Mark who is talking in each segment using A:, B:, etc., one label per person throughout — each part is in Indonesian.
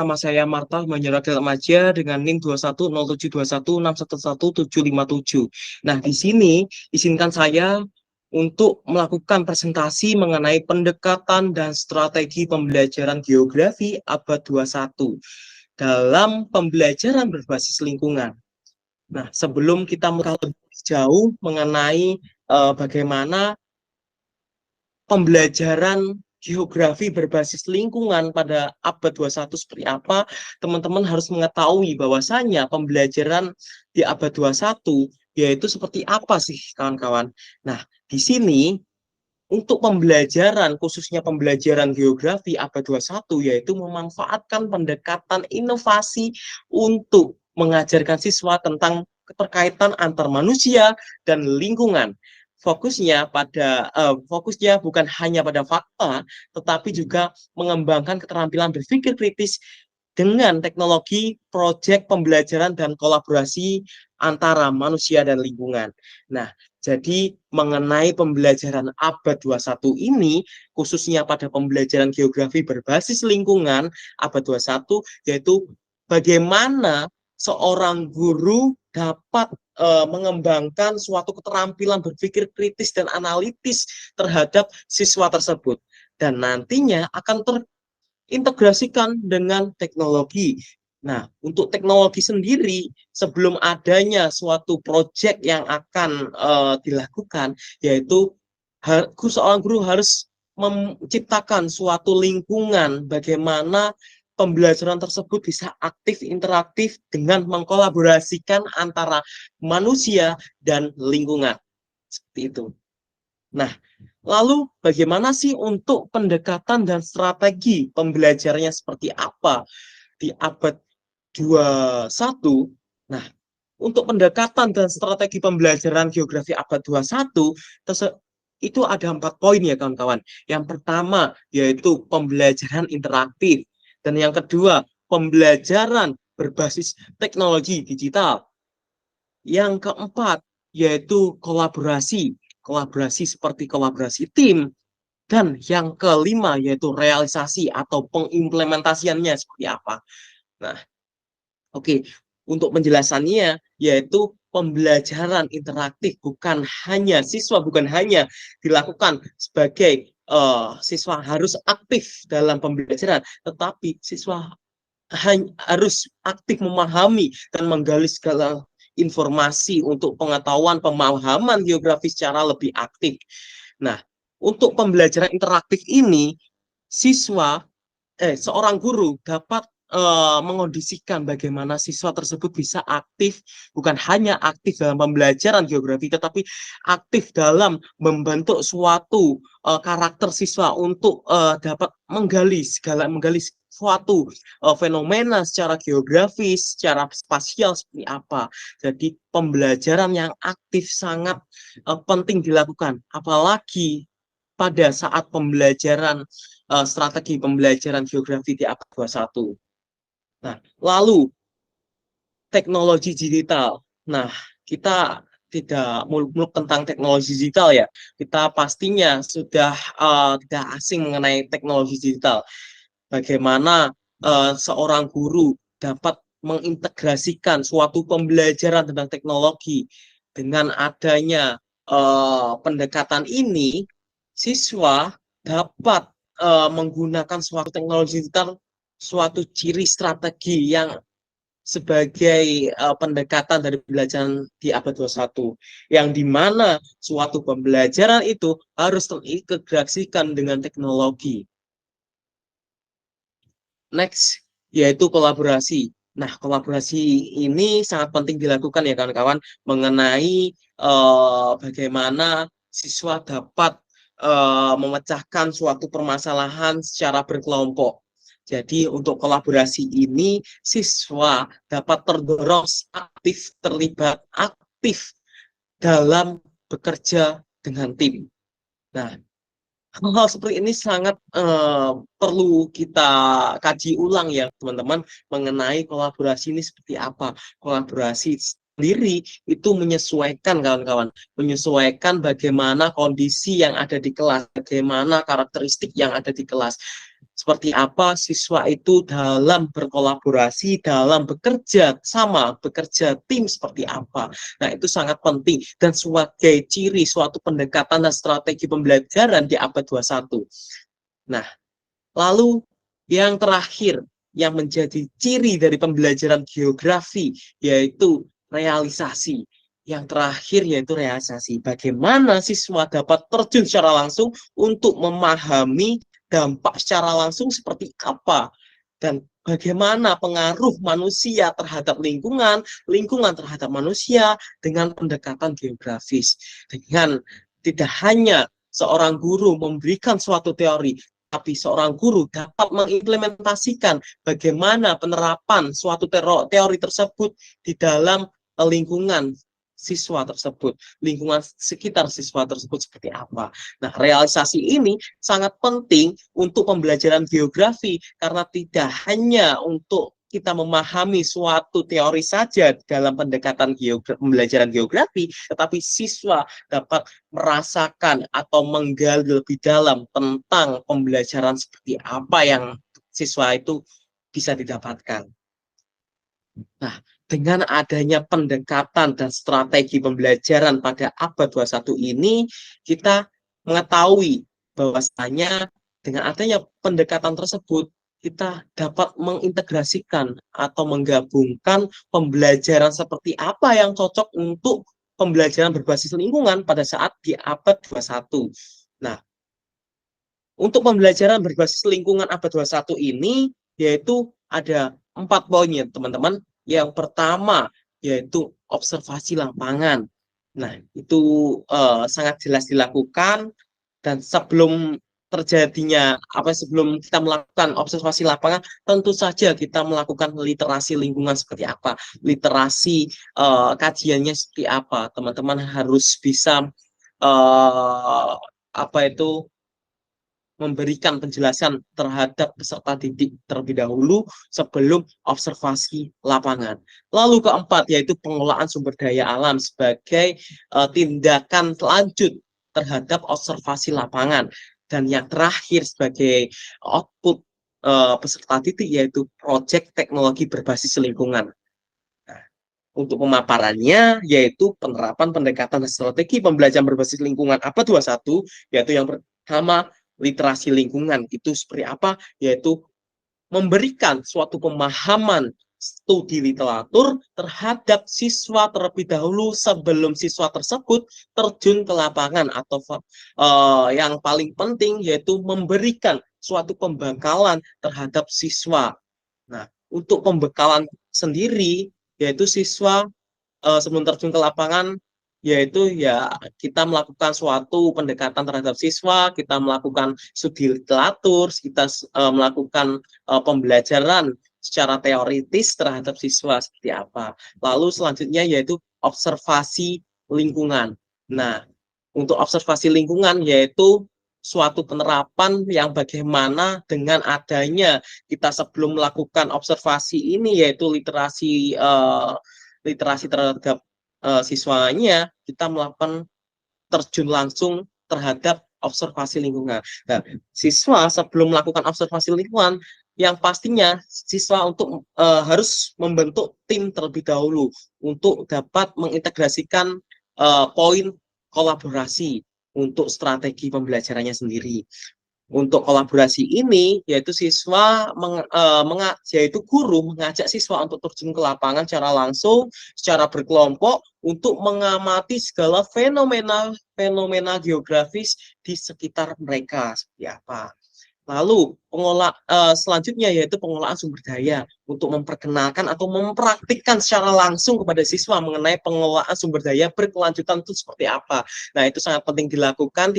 A: Nama saya Marta Manjaraga Remaja dengan NIM 210721611757. Nah, di sini izinkan saya untuk melakukan presentasi mengenai pendekatan dan strategi pembelajaran geografi abad 21 dalam pembelajaran berbasis lingkungan. Nah, sebelum kita lebih jauh mengenai bagaimana pembelajaran geografi berbasis lingkungan pada abad 21 seperti apa, teman-teman harus mengetahui bahwasanya pembelajaran di abad 21 yaitu seperti apa sih kawan-kawan. Nah, di sini untuk pembelajaran, khususnya pembelajaran geografi abad 21, yaitu memanfaatkan pendekatan inovasi untuk mengajarkan siswa tentang keterkaitan antar manusia dan lingkungan. Fokusnya bukan hanya pada fakta, tetapi juga mengembangkan keterampilan berpikir kritis dengan teknologi, proyek pembelajaran dan kolaborasi antara manusia dan lingkungan. Nah, jadi mengenai pembelajaran abad 21 ini, khususnya pada pembelajaran geografi berbasis lingkungan abad 21, yaitu bagaimana seorang guru dapat mengembangkan suatu keterampilan berpikir kritis dan analitis terhadap siswa tersebut. Dan nantinya akan terintegrasikan dengan teknologi. Nah, untuk teknologi sendiri, sebelum adanya suatu proyek yang akan dilakukan, yaitu seorang guru harus menciptakan suatu lingkungan bagaimana pembelajaran tersebut bisa aktif, interaktif dengan mengkolaborasikan antara manusia dan lingkungan. Seperti itu. Nah, lalu bagaimana sih untuk pendekatan dan strategi pembelajarannya seperti apa di abad 21? Nah, untuk pendekatan dan strategi pembelajaran geografi abad 21, itu ada 4 poin ya kawan-kawan. Yang pertama yaitu pembelajaran interaktif. Dan yang kedua, pembelajaran berbasis teknologi digital. Yang keempat, yaitu kolaborasi. Kolaborasi seperti kolaborasi tim. Dan yang kelima, yaitu realisasi atau pengimplementasiannya seperti apa. Nah, oke. Untuk penjelasannya, yaitu pembelajaran interaktif bukan hanya dilakukan sebagai siswa harus aktif dalam pembelajaran, tetapi siswa harus aktif memahami dan menggali segala informasi untuk pengetahuan pemahaman geografi secara lebih aktif. Nah, untuk pembelajaran interaktif ini, seorang guru dapat mengondisikan bagaimana siswa tersebut bisa aktif, bukan hanya aktif dalam pembelajaran geografi, tetapi aktif dalam membentuk suatu karakter siswa untuk dapat menggali suatu fenomena secara geografis, secara spasial seperti apa. Jadi pembelajaran yang aktif sangat penting dilakukan, apalagi pada saat strategi pembelajaran geografi di abad 21. Nah, lalu teknologi digital. Nah, kita tidak muluk-muluk tentang teknologi digital ya. Kita pastinya sudah tidak asing mengenai teknologi digital. Bagaimana seorang guru dapat mengintegrasikan suatu pembelajaran tentang teknologi. Dengan adanya pendekatan ini, siswa dapat menggunakan suatu teknologi digital, suatu ciri strategi yang sebagai pendekatan dari pembelajaran di abad 21, yang dimana suatu pembelajaran itu harus terintegrasikan dengan teknologi. Next, yaitu kolaborasi. Nah, kolaborasi ini sangat penting dilakukan ya kawan-kawan, mengenai bagaimana siswa dapat memecahkan suatu permasalahan secara berkelompok. Jadi untuk kolaborasi ini, siswa dapat terdorong aktif, terlibat aktif dalam bekerja dengan tim. Nah, hal seperti ini sangat perlu kita kaji ulang ya teman-teman, mengenai kolaborasi ini seperti apa. Kolaborasi sendiri itu menyesuaikan kawan-kawan, menyesuaikan bagaimana kondisi yang ada di kelas, bagaimana karakteristik yang ada di kelas. seperti apa siswa itu dalam berkolaborasi, dalam bekerja sama, bekerja tim seperti apa. Nah, itu sangat penting dan sebagai ciri suatu pendekatan dan strategi pembelajaran di abad 21. Nah, lalu yang terakhir yang menjadi ciri dari pembelajaran geografi yaitu realisasi. Yang terakhir yaitu realisasi. Bagaimana siswa dapat terjun secara langsung untuk memahami dampak secara langsung seperti apa dan bagaimana pengaruh manusia terhadap lingkungan, lingkungan terhadap manusia dengan pendekatan geografis. Dengan tidak hanya seorang guru memberikan suatu teori, tapi seorang guru dapat mengimplementasikan bagaimana penerapan suatu teori tersebut di dalam lingkungan siswa tersebut, lingkungan sekitar siswa tersebut seperti apa. Nah, realisasi ini sangat penting untuk pembelajaran geografi karena tidak hanya untuk kita memahami suatu teori saja dalam pendekatan pembelajaran geografi, tetapi siswa dapat merasakan atau menggali lebih dalam tentang pembelajaran seperti apa yang siswa itu bisa didapatkan. Nah, dengan adanya pendekatan dan strategi pembelajaran pada abad 21 ini, kita mengetahui bahwasanya dengan adanya pendekatan tersebut, kita dapat mengintegrasikan atau menggabungkan pembelajaran seperti apa yang cocok untuk pembelajaran berbasis lingkungan pada saat di abad 21. Nah, untuk pembelajaran berbasis lingkungan abad 21 ini, yaitu ada 4 poin ya teman-teman. Yang pertama, yaitu observasi lapangan. Nah, itu sangat jelas dilakukan, dan sebelum terjadinya, sebelum kita melakukan observasi lapangan, tentu saja kita melakukan literasi lingkungan seperti apa, literasi kajiannya seperti apa. Teman-teman harus bisa apa itu memberikan penjelasan terhadap peserta didik terlebih dahulu sebelum observasi lapangan. Lalu keempat, yaitu pengelolaan sumber daya alam sebagai tindakan lanjut terhadap observasi lapangan. Dan yang terakhir sebagai output peserta didik yaitu proyek teknologi berbasis lingkungan. Nah, untuk pemaparannya yaitu penerapan pendekatan strategi pembelajaran berbasis lingkungan abad 21, yaitu yang pertama literasi lingkungan. Itu seperti apa? Yaitu memberikan suatu pemahaman studi literatur terhadap siswa terlebih dahulu sebelum siswa tersebut terjun ke lapangan, atau yang paling penting yaitu memberikan suatu pembekalan terhadap siswa. Nah, untuk pembekalan sendiri yaitu siswa sebelum terjun ke lapangan, yaitu ya kita melakukan suatu pendekatan terhadap siswa, kita melakukan studi literatur, kita melakukan pembelajaran secara teoritis terhadap siswa seperti apa. Lalu selanjutnya yaitu observasi lingkungan. Nah, untuk observasi lingkungan yaitu suatu penerapan yang bagaimana dengan adanya kita sebelum melakukan observasi ini, yaitu literasi terhadap siswanya, kita melakukan terjun langsung terhadap observasi lingkungan. Nah, siswa sebelum melakukan observasi lingkungan, yang pastinya siswa untuk harus membentuk tim terlebih dahulu untuk dapat mengintegrasikan poin kolaborasi untuk strategi pembelajarannya sendiri. Untuk kolaborasi ini, yaitu yaitu guru mengajak siswa untuk terjun ke lapangan secara langsung, secara berkelompok, untuk mengamati segala fenomena geografis di sekitar mereka seperti apa. Lalu selanjutnya yaitu pengelolaan sumber daya untuk memperkenalkan atau mempraktikkan secara langsung kepada siswa mengenai pengelolaan sumber daya berkelanjutan itu seperti apa. Nah, itu sangat penting dilakukan.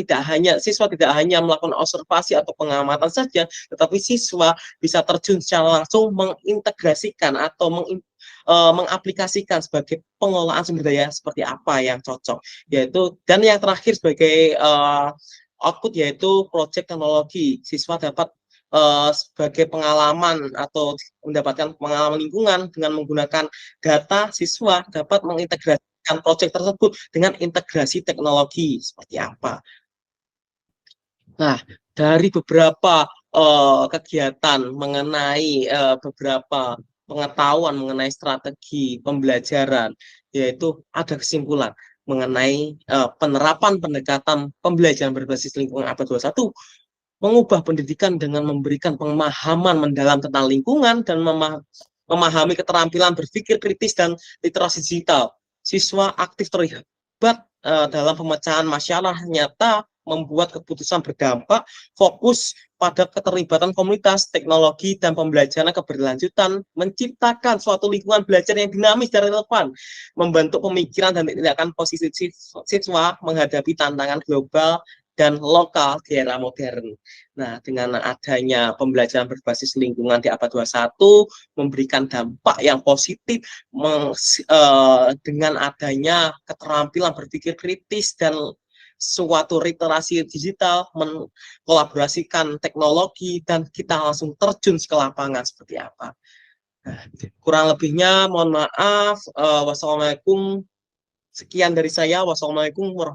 A: Siswa tidak hanya melakukan observasi atau pengamatan saja, tetapi siswa bisa terjun secara langsung mengintegrasikan atau mengaplikasikan sebagai pengelolaan sumber daya seperti apa yang cocok. Dan yang terakhir sebagai output yaitu proyek teknologi. Siswa dapat sebagai pengalaman atau mendapatkan pengalaman lingkungan dengan menggunakan data, siswa dapat mengintegrasikan proyek tersebut dengan integrasi teknologi seperti apa. Nah, dari beberapa kegiatan mengenai beberapa pengetahuan mengenai strategi pembelajaran, yaitu ada kesimpulan mengenai penerapan pendekatan pembelajaran berbasis lingkungan abad 21 mengubah pendidikan dengan memberikan pemahaman mendalam tentang lingkungan dan memahami keterampilan berpikir kritis dan literasi digital. Siswa aktif terlibat dalam pemecahan masalah nyata, membuat keputusan berdampak, fokus pada keterlibatan komunitas, teknologi, dan pembelajaran keberlanjutan, menciptakan suatu lingkungan belajar yang dinamis dan relevan, membentuk pemikiran dan tindakan positif siswa menghadapi tantangan global dan lokal di era modern. Nah, dengan adanya pembelajaran berbasis lingkungan di abad 21 memberikan dampak yang positif dengan adanya keterampilan berpikir kritis dan suatu literasi digital, mengkolaborasikan teknologi, dan kita langsung terjun ke lapangan seperti apa. Nah, kurang lebihnya mohon maaf. Wassalamualaikum. Sekian dari saya. Wassalamualaikum warahmatullahi wabarakatuh.